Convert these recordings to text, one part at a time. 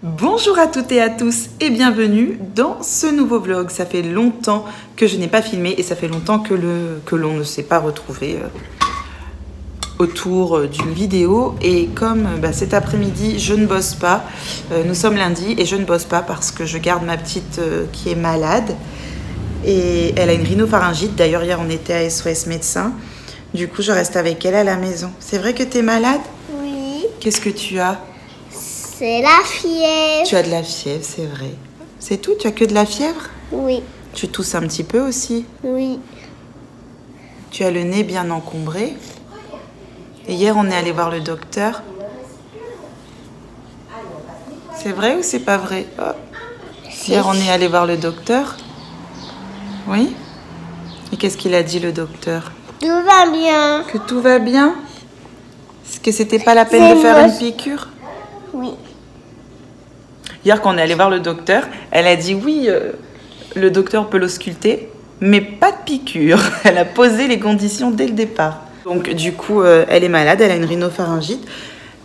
Bonjour à toutes et à tous et bienvenue dans ce nouveau vlog. Ça fait longtemps que je n'ai pas filmé et ça fait longtemps que l'on ne s'est pas retrouvé autour d'une vidéo. Et comme cet après-midi je ne bosse pas, nous sommes lundi et je ne bosse pas parce que je garde ma petite qui est malade et elle a une rhinopharyngite. D'ailleurs hier on était à SOS médecin, du coup je reste avec elle à la maison. C'est vrai que tu es malade? Oui. Qu'est-ce que tu as? C'est la fièvre. Tu as de la fièvre, c'est vrai. C'est tout? Tu as que de la fièvre? Oui. Tu tousses un petit peu aussi? Oui. Tu as le nez bien encombré? Et hier, on est allé voir le docteur. C'est vrai ou c'est pas vrai? Oh. Hier, on est allé voir le docteur? Oui? Et qu'est-ce qu'il a dit, le docteur? Tout va bien. Que tout va bien? Que c'était pas la peine de faire une piqûre? Oui. Hier, quand on est allé voir le docteur, elle a dit oui, le docteur peut l'ausculter, mais pas de piqûre. Elle a posé les conditions dès le départ. Donc du coup, elle est malade, elle a une rhinopharyngite.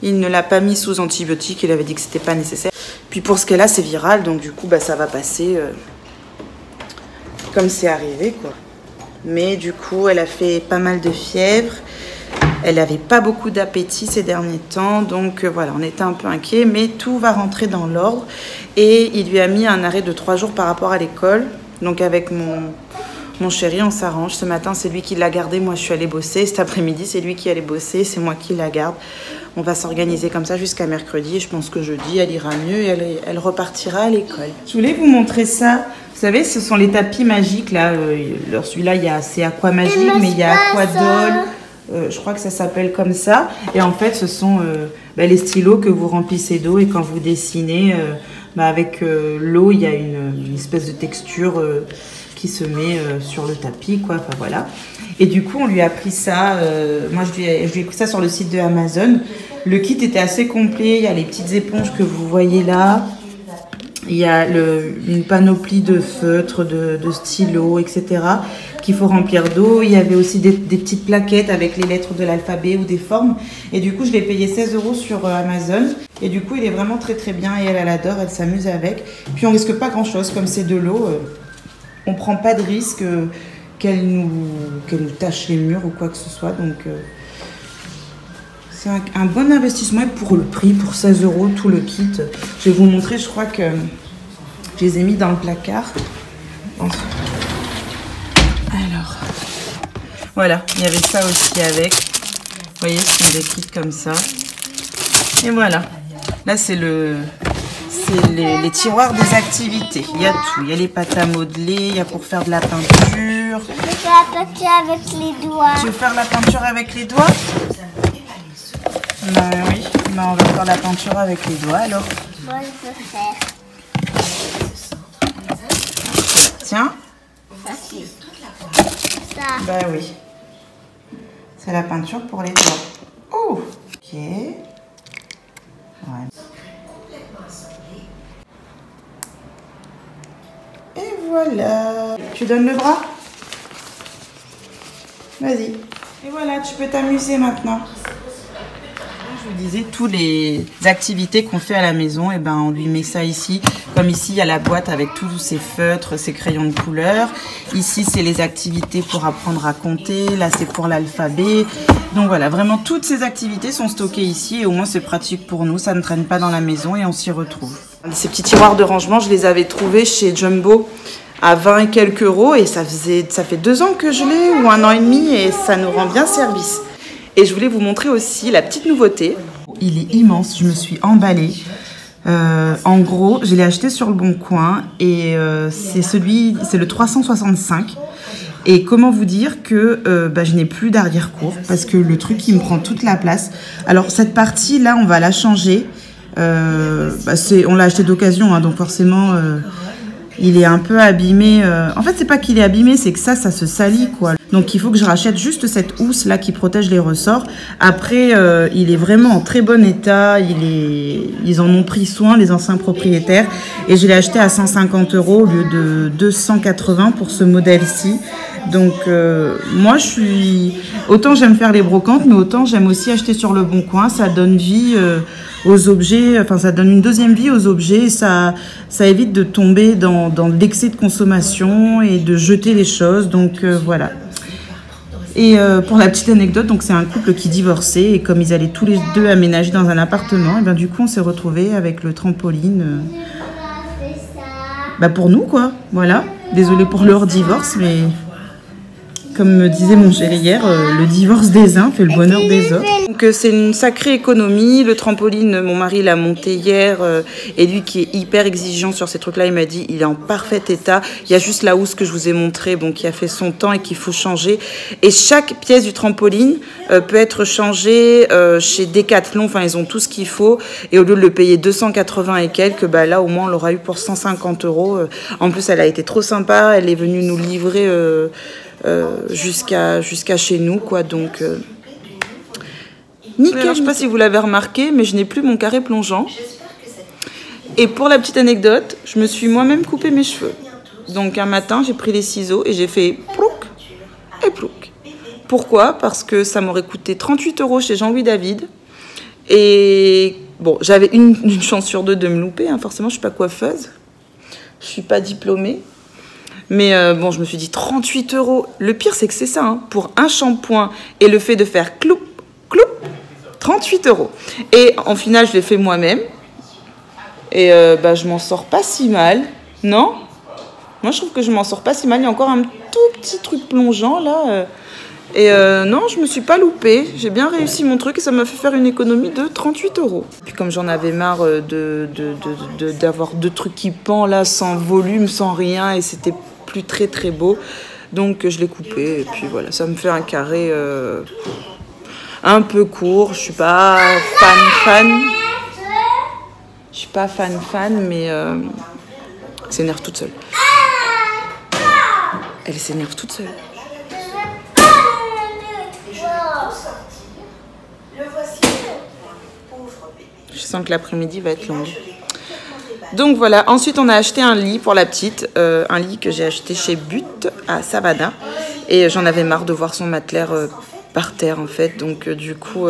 Il ne l'a pas mis sous antibiotiques, il avait dit que c'était pas nécessaire. Puis pour ce qu'elle a, c'est viral, donc du coup, ça va passer comme c'est arrivé, quoi. Mais du coup, elle a fait pas mal de fièvre. Elle n'avait pas beaucoup d'appétit ces derniers temps, donc voilà, on était un peu inquiets, mais tout va rentrer dans l'ordre. Et il lui a mis un arrêt de 3 jours par rapport à l'école. Donc avec mon chéri, on s'arrange. Ce matin, c'est lui qui l'a gardé, moi je suis allée bosser. Cet après-midi, c'est lui qui allait bosser, c'est moi qui la garde. On va s'organiser comme ça jusqu'à mercredi. Et je pense que jeudi, elle ira mieux et elle repartira à l'école. Je voulais vous montrer ça. Vous savez, ce sont les tapis magiques, là. Celui-là, c'est Aqua Magique, mais il y a Aqua Doll. Je crois que ça s'appelle comme ça. Et en fait, ce sont les stylos que vous remplissez d'eau. Et quand vous dessinez, avec l'eau, il y a une espèce de texture qui se met sur le tapis, quoi. Enfin, voilà. Et du coup, on lui a pris ça. Moi, je lui ai pris ça sur le site de Amazon. Le kit était assez complet. Il y a les petites éponges que vous voyez là. Il y a une panoplie de feutres, de stylos, etc. qu'il faut remplir d'eau. Il y avait aussi des petites plaquettes avec les lettres de l'alphabet ou des formes. Et du coup, je l'ai payé 16 € sur Amazon. Et du coup, il est vraiment très très bien. Et elle adore, elle s'amuse avec. Puis on risque pas grand chose, comme c'est de l'eau. On prend pas de risque qu'elle nous tache les murs ou quoi que ce soit. Donc c'est un bon investissement. Et pour le prix, pour 16 € tout le kit. Je vais vous montrer, je crois que je les ai mis dans le placard. Alors, voilà, il y avait ça aussi avec. Vous voyez, ce sont des kits comme ça. Et voilà. Là, c'est les tiroirs des activités. Il y a tout. Il y a les pâtes à modeler, il y a pour faire de la peinture. Je vais faire la peinture avec les doigts. Tu veux faire la peinture avec les doigts? Oui, on va faire la peinture avec les doigts alors. Moi, je peux faire. Tiens. Ça. Oui. C'est la peinture pour les doigts. Oh, ok. Ouais. Et voilà. Tu donnes le bras? Vas-y. Et voilà, tu peux t'amuser maintenant. Je vous disais, toutes les activités qu'on fait à la maison, et on lui met ça ici. Comme ici, il y a la boîte avec tous ces feutres, ces crayons de couleur. Ici, c'est les activités pour apprendre à compter. Là, c'est pour l'alphabet. Donc voilà, vraiment, toutes ces activités sont stockées ici. Et au moins, c'est pratique pour nous. Ça ne traîne pas dans la maison et on s'y retrouve. Ces petits tiroirs de rangement, je les avais trouvés chez Jumbo à 20 et quelques euros. Et ça fait 2 ans que je l'ai, ou 1 an et demi. Et ça nous rend bien service. Et je voulais vous montrer aussi la petite nouveauté. Il est immense, je me suis emballée. En gros, je l'ai acheté sur le Bon Coin et c'est le 365. Et comment vous dire que je n'ai plus d'arrière-cour parce que le truc, il me prend toute la place. Alors, cette partie-là, on va la changer. On l'a acheté d'occasion, hein, donc forcément... il est un peu abîmé. En fait, c'est pas qu'il est abîmé, c'est que ça se salit, quoi. Donc, il faut que je rachète juste cette housse là qui protège les ressorts. Après, il est vraiment en très bon état. Ils en ont pris soin, les anciens propriétaires. Et je l'ai acheté à 150 € au lieu de 280 pour ce modèle-ci. Donc, moi, autant j'aime faire les brocantes, mais autant j'aime aussi acheter sur le Bon Coin. Ça donne vie aux objets, enfin ça donne une deuxième vie aux objets, et ça évite de tomber dans l'excès de consommation et de jeter les choses, donc voilà. Et pour la petite anecdote, donc c'est un couple qui divorçait, et comme ils allaient tous les deux aménager dans un appartement, et bien du coup on s'est retrouvés avec le trampoline pour nous quoi, voilà. Désolée pour leur divorce, mais comme me disait mon chéri hier, le divorce des uns fait le bonheur des autres. Donc c'est une sacrée économie. Le trampoline, mon mari l'a monté hier, et lui qui est hyper exigeant sur ces trucs-là, il m'a dit il est en parfait état. Il y a juste la housse que je vous ai montrée, bon, qui a fait son temps et qu'il faut changer. Et chaque pièce du trampoline peut être changée chez Decathlon. Enfin, ils ont tout ce qu'il faut. Et au lieu de le payer 280 et quelques, là au moins on l'aura eu pour 150 €. En plus, elle a été trop sympa. Elle est venue nous livrer jusqu'à chez nous, quoi, donc nickel. Alors, je sais pas si vous l'avez remarqué, mais je n'ai plus mon carré plongeant, et pour la petite anecdote, je me suis moi-même coupé mes cheveux. Donc un matin j'ai pris les ciseaux et j'ai fait plouc et plouc. Pourquoi? Parce que ça m'aurait coûté 38 € chez Jean-Louis David, et bon, j'avais une chance sur deux de me louper, hein. Forcément je suis pas coiffeuse, je suis pas diplômée. Mais bon, je me suis dit 38 €. Le pire, c'est que c'est ça, hein, pour un shampoing et le fait de faire cloup, cloup, 38 €. Et en final, je l'ai fait moi-même. Et je m'en sors pas si mal, non? Moi, je trouve que je m'en sors pas si mal. Il y a encore un tout petit truc plongeant, là. Et non, je me suis pas loupée. J'ai bien réussi mon truc et ça m'a fait faire une économie de 38 €. Puis comme j'en avais marre d'avoir deux trucs qui pendent, là, sans volume, sans rien, et c'était plus très très beau, donc je l'ai coupé, et puis voilà, ça me fait un carré un peu court. Je suis pas fan, mais elle s'énerve toute seule. Elle s'énerve toute seule. Je sens que l'après-midi va être longue. Donc voilà, ensuite on a acheté un lit pour la petite, un lit que j'ai acheté chez But à Savannah, et j'en avais marre de voir son matelas par terre en fait, donc du coup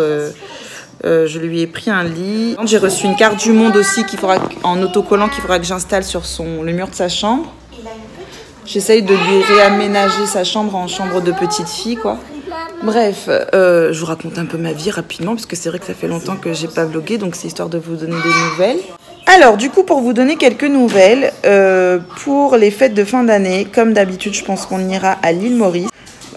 je lui ai pris un lit. J'ai reçu une carte du monde aussi en autocollant qu'il faudra que j'installe sur le mur de sa chambre. J'essaye de lui réaménager sa chambre en chambre de petite fille, quoi. Bref, je vous raconte un peu ma vie rapidement, parce que c'est vrai que ça fait longtemps que j'ai pas vlogué, donc c'est histoire de vous donner des nouvelles. Alors, du coup, pour vous donner quelques nouvelles, pour les fêtes de fin d'année, comme d'habitude, je pense qu'on ira à l'île Maurice.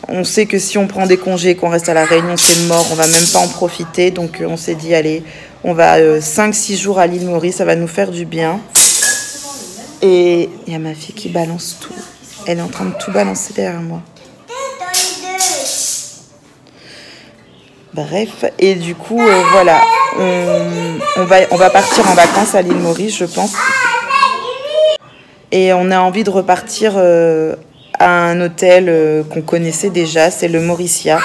On sait que si on prend des congés et qu'on reste à la Réunion, c'est mort, on va même pas en profiter. Donc, on s'est dit, allez, on va 5-6 jours à l'île Maurice, ça va nous faire du bien. Et il y a ma fille qui balance tout. Elle est en train de tout balancer derrière moi. Bref, et du coup, voilà, on va partir en vacances à l'île Maurice, je pense. Et on a envie de repartir à un hôtel qu'on connaissait déjà, c'est le Mauricia.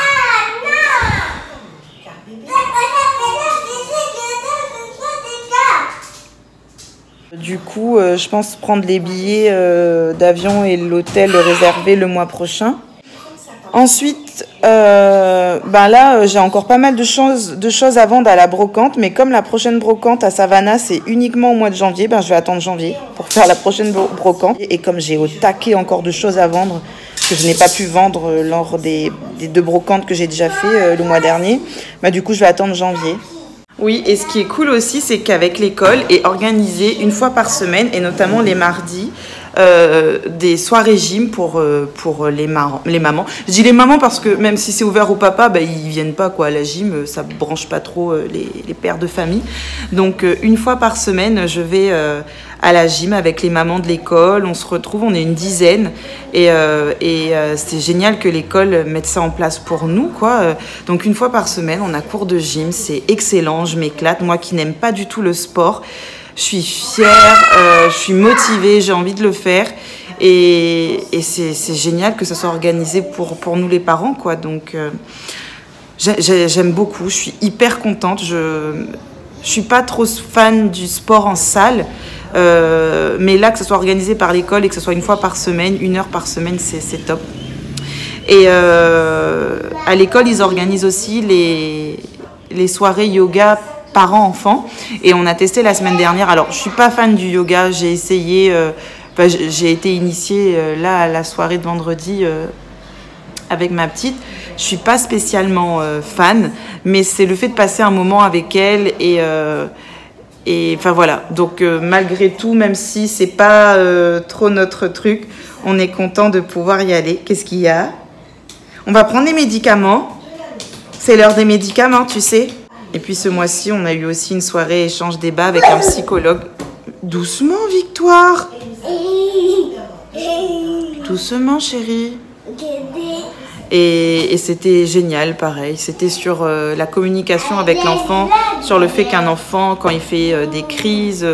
Du coup, je pense prendre les billets d'avion et l'hôtel réservé le mois prochain. Ensuite, là, j'ai encore pas mal de choses à vendre à la brocante, mais comme la prochaine brocante à Savannah, c'est uniquement au mois de janvier, je vais attendre janvier pour faire la prochaine brocante. Et comme j'ai au taquet encore de choses à vendre, que je n'ai pas pu vendre lors des 2 brocantes que j'ai déjà fait le mois dernier, du coup, je vais attendre janvier. Oui, et ce qui est cool aussi, c'est qu'avec l'école est organisé une fois par semaine, et notamment les mardis, des soirées gym pour les mamans. Je dis les mamans parce que même si c'est ouvert aux papas, ils viennent pas quoi à la gym, ça branche pas trop les pères de famille. Donc une fois par semaine, je vais à la gym avec les mamans de l'école. On se retrouve, on est une dizaine, et c'est génial que l'école mette ça en place pour nous, quoi. Donc une fois par semaine, on a cours de gym, c'est excellent, je m'éclate. Moi qui n'aime pas du tout le sport, je suis fière, je suis motivée, j'ai envie de le faire, et c'est génial que ça soit organisé pour nous les parents, quoi. Donc j'aime beaucoup, je suis hyper contente. Je suis pas trop fan du sport en salle, mais là que ça soit organisé par l'école et que ce soit une fois par semaine, 1 heure par semaine, c'est top. Et à l'école, ils organisent aussi les soirées yoga parents-enfants. Et on a testé la semaine dernière. Alors, je suis pas fan du yoga. J'ai essayé, j'ai été initiée là à la soirée de vendredi avec ma petite. Je suis pas spécialement fan, mais c'est le fait de passer un moment avec elle et enfin voilà. Donc malgré tout, même si c'est pas trop notre truc, on est content de pouvoir y aller. Qu'est-ce qu'il y a? On va prendre des médicaments. C'est l'heure des médicaments, tu sais. Et puis ce mois-ci, on a eu aussi une soirée échange débat avec un psychologue. Doucement, Victoire. Doucement, chérie. Et c'était génial, pareil. C'était sur la communication avec l'enfant, sur le fait qu'un enfant, quand il fait des crises,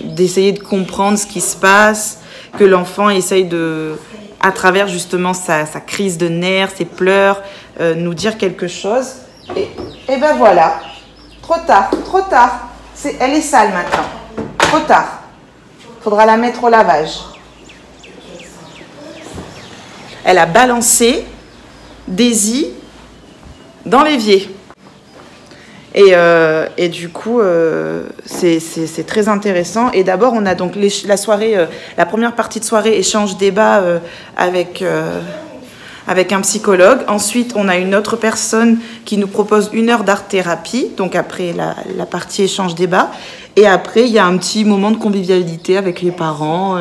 d'essayer de comprendre ce qui se passe, que l'enfant essaye de, à travers justement sa crise de nerfs, ses pleurs, nous dire quelque chose. Et ben voilà, trop tard. Elle est sale maintenant, trop tard. Faudra la mettre au lavage. Elle a balancé Daisy dans l'évier. Et du coup, c'est très intéressant. Et d'abord, on a donc la soirée, la première partie de soirée échange-débat avec un psychologue. Ensuite, on a une autre personne qui nous propose 1 heure d'art-thérapie, donc après la partie échange-débat. Et après, il y a un petit moment de convivialité avec les parents.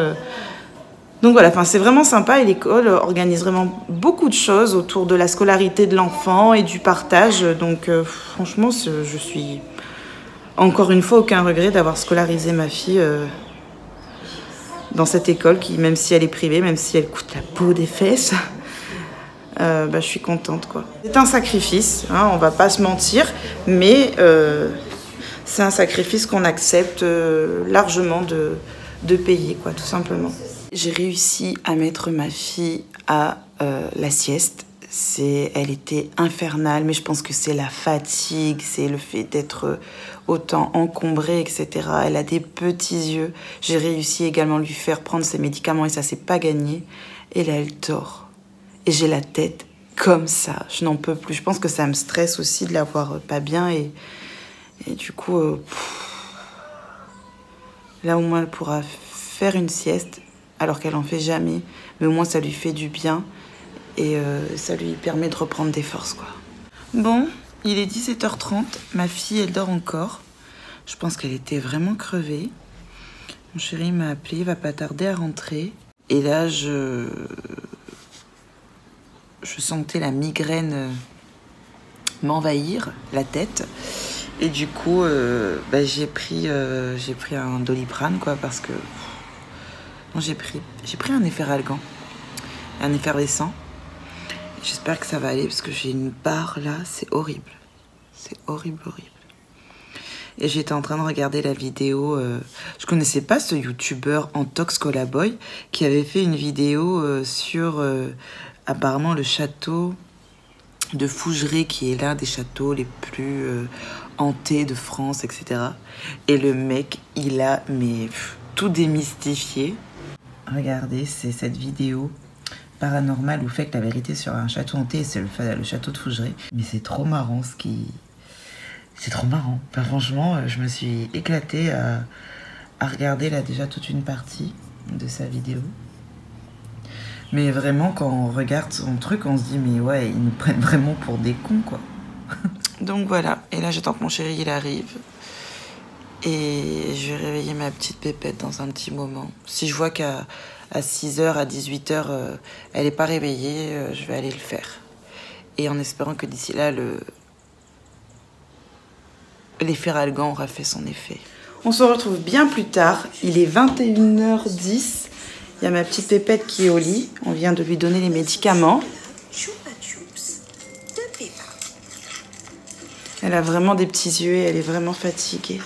Donc voilà, c'est vraiment sympa et l'école organise vraiment beaucoup de choses autour de la scolarité de l'enfant et du partage. Donc franchement, je suis encore une fois aucun regret d'avoir scolarisé ma fille dans cette école qui, même si elle est privée, même si elle coûte la peau des fesses, je suis contente, quoi. C'est un sacrifice, hein, on va pas se mentir, mais c'est un sacrifice qu'on accepte largement de payer, quoi, tout simplement. J'ai réussi à mettre ma fille à la sieste. Elle était infernale, mais je pense que c'est la fatigue, c'est le fait d'être autant encombrée, etc. Elle a des petits yeux. J'ai réussi également à lui faire prendre ses médicaments et ça s'est pas gagné. Et là, elle dort. Et j'ai la tête comme ça. Je n'en peux plus. Je pense que ça me stresse aussi de la voir pas bien. Et du coup, là au moins elle pourra faire une sieste. Alors qu'elle en fait jamais, mais au moins ça lui fait du bien et ça lui permet de reprendre des forces, quoi. Bon, il est 17h30, ma fille elle dort encore. Je pense qu'elle était vraiment crevée. Mon chéri m'a appelé, il va pas tarder à rentrer. Et là je sentais la migraine m'envahir la tête. Et du coup, j'ai pris un Doliprane, quoi, parce que j'ai pris un efferalgan, un effervescent. J'espère que ça va aller parce que j'ai une barre là, c'est horrible. C'est horrible. Et j'étais en train de regarder la vidéo. Je connaissais pas ce youtubeur Antox Colaboy qui avait fait une vidéo sur apparemment le château de Fougeray, qui est l'un des châteaux les plus hantés de France, etc. Et le mec, il a tout démystifié. Regardez, c'est cette vidéo paranormale où fait que la vérité sur un château hanté, c'est le château de Fougeray. Mais c'est trop marrant c'est trop marrant. Enfin, franchement, je me suis éclatée à regarder là déjà toute une partie de sa vidéo. Mais vraiment, quand on regarde son truc, on se dit, mais ouais, ils nous prennent vraiment pour des cons, quoi. Donc voilà, et là j'attends que mon chéri il arrive. Et je vais réveiller ma petite pépette dans un petit moment. Si je vois qu'à 6h, à 18h, elle n'est pas réveillée, je vais aller le faire. Et en espérant que d'ici là, l'efferalgan aura fait son effet. On se retrouve bien plus tard. Il est 21h10. Il y a ma petite pépette qui est au lit. On vient de lui donner les médicaments. Elle a vraiment des petits yeux et elle est vraiment fatiguée.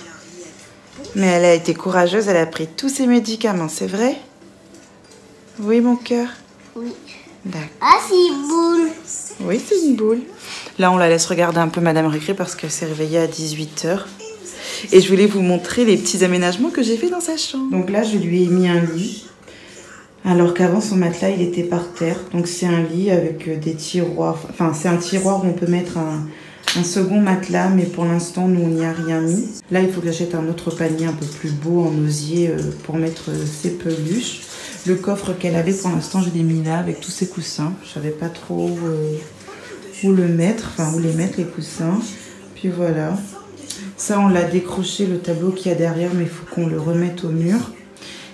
Mais elle a été courageuse, elle a pris tous ses médicaments, c'est vrai? Oui, mon cœur? Oui. D'accord. Ah, c'est une boule. Oui, c'est une boule. Là, on la laisse regarder un peu Madame Récré parce qu'elle s'est réveillée à 18h. Et je voulais vous montrer les petits aménagements que j'ai fait dans sa chambre. Donc là, je lui ai mis un lit. Alors qu'avant, son matelas, il était par terre. Donc c'est un lit avec des tiroirs. Enfin, c'est un tiroir où on peut mettre un second matelas, mais pour l'instant, nous, on n'y a rien mis. Là, il faut que j'achète un autre panier un peu plus beau en osier pour mettre ses peluches. Le coffre qu'elle avait, pour l'instant, je l'ai mis là avec tous ses coussins. Je savais pas trop où le mettre, enfin où les mettre, les coussins. Puis voilà. Ça, on l'a décroché, le tableau qu'il y a derrière, mais il faut qu'on le remette au mur.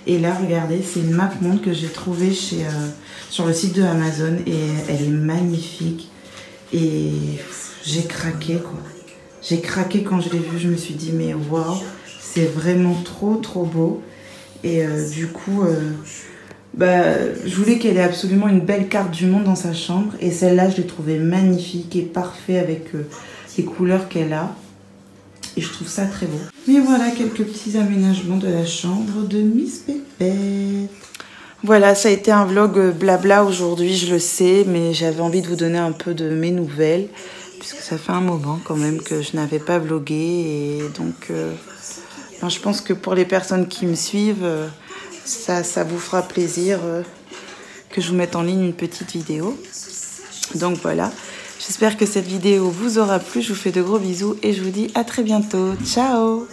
Et là, regardez, c'est une map monde que j'ai trouvée sur le site de Amazon et elle est magnifique. Et j'ai craqué, quoi. J'ai craqué quand je l'ai vue, je me suis dit, mais waouh, c'est vraiment trop, trop beau. Et du coup, je voulais qu'elle ait absolument une belle carte du monde dans sa chambre. Et celle-là, je l'ai trouvée magnifique et parfait avec les couleurs qu'elle a. Et je trouve ça très beau. Mais voilà quelques petits aménagements de la chambre de Miss Pépette. Voilà, ça a été un vlog blabla aujourd'hui, je le sais, mais j'avais envie de vous donner un peu de mes nouvelles, puisque ça fait un moment quand même que je n'avais pas vlogué. Et donc, je pense que pour les personnes qui me suivent, ça vous fera plaisir que je vous mette en ligne une petite vidéo. Donc voilà. J'espère que cette vidéo vous aura plu. Je vous fais de gros bisous et je vous dis à très bientôt. Ciao!